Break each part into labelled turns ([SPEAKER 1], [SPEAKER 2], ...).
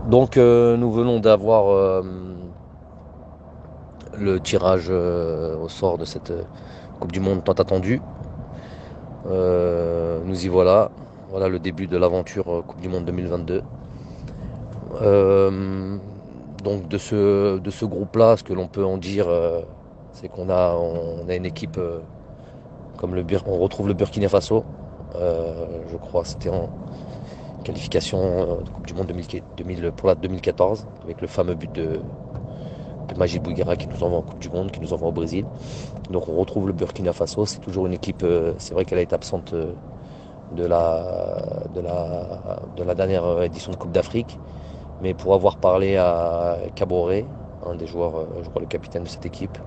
[SPEAKER 1] Donc nous venons d'avoir le tirage au sort de cette Coupe du Monde tant attendue. Nous y voilà. Voilà le début de l'aventure Coupe du Monde 2022. Euh, donc de ce groupe-là, ce que l'on peut en dire, c'est qu'on a une équipe comme on retrouve le Burkina Faso. Je crois que c'était en qualification de Coupe du Monde 2000 pour la 2014 avec le fameux but de Magid Bouguera qui nous envoie en Coupe du Monde, qui nous envoie au Brésil. Donc on retrouve le Burkina Faso. C'est toujours une équipe, c'est vrai qu'elle a été absente de la dernière édition de Coupe d'Afrique. Mais pour avoir parlé à Caboret, un des joueurs, je crois le capitaine de cette équipe,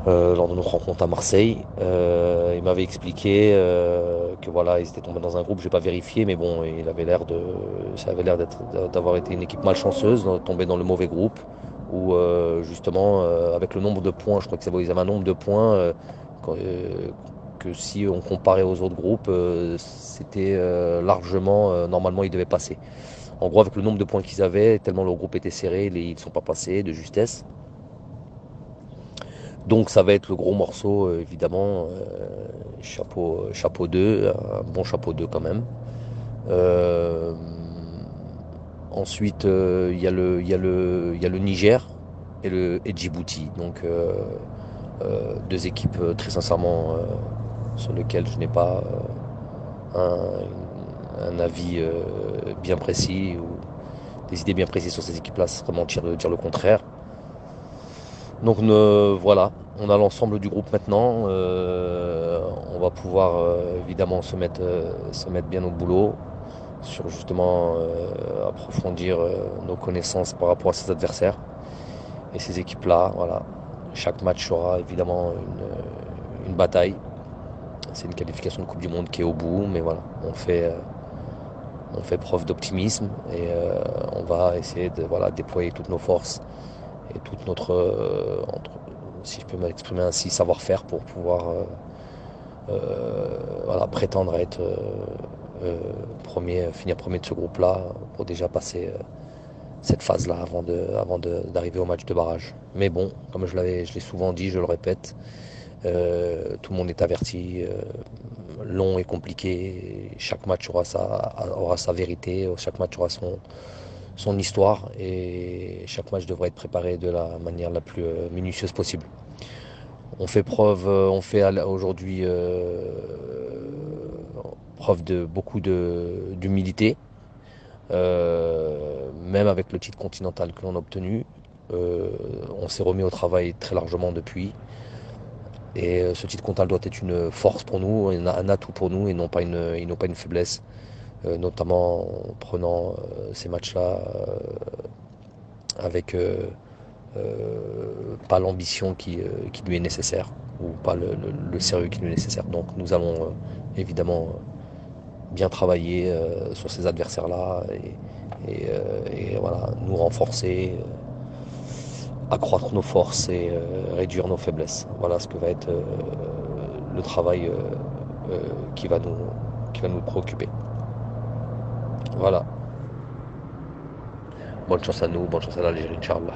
[SPEAKER 1] lors de notre rencontre à Marseille, il m'avait expliqué que voilà, ils étaient tombés dans un groupe, je n'ai pas vérifié, mais bon, ça avait l'air d'avoir été une équipe malchanceuse, tombée dans le mauvais groupe, où justement, avec le nombre de points, je crois que ils avaient un nombre de points que si on comparait aux autres groupes, c'était largement, normalement, ils devaient passer. En gros, avec le nombre de points qu'ils avaient, tellement le groupe était serré, ils ne sont pas passés de justesse. Donc ça va être le gros morceau, évidemment. Chapeau 2, un bon chapeau 2 quand même. Euh, Ensuite, il y a le Niger et Djibouti. Donc deux équipes très sincèrement sur lesquelles je n'ai pas un avis bien précis ou des idées bien précises sur ces équipes-là. C'est vraiment mentir de dire le contraire. Donc voilà, on a l'ensemble du groupe maintenant. On va pouvoir évidemment se mettre bien au boulot sur justement approfondir nos connaissances par rapport à ces adversaires et ces équipes-là. Voilà. Chaque match sera évidemment une bataille. C'est une qualification de Coupe du Monde qui est au bout, mais voilà, on fait preuve d'optimisme et on va essayer de voilà, déployer toutes nos forces et toute notre, si je peux m'exprimer ainsi, savoir-faire pour pouvoir voilà, prétendre à être finir premier de ce groupe-là pour déjà passer cette phase-là d'arriver au match de barrage. Mais bon, comme je l'ai souvent dit, je le répète, tout le monde est averti. Long et compliqué. Chaque match aura sa vérité, chaque match aura son histoire et chaque match devrait être préparé de la manière la plus minutieuse possible. On fait aujourd'hui preuve de beaucoup d'humilité, même avec le titre continental que l'on a obtenu. On s'est remis au travail très largement depuis. Et ce titre continental doit être une force pour nous, un atout pour nous et non pas une faiblesse, notamment en prenant ces matchs-là avec pas l'ambition qui lui est nécessaire ou pas le sérieux qui lui est nécessaire. Donc nous allons évidemment bien travailler sur ces adversaires-là et voilà, nous renforcer, accroître nos forces et réduire nos faiblesses. Voilà ce que va être le travail qui va nous préoccuper. Voilà. Bonne chance à nous, bonne chance à l'Algérie, Inch'Allah.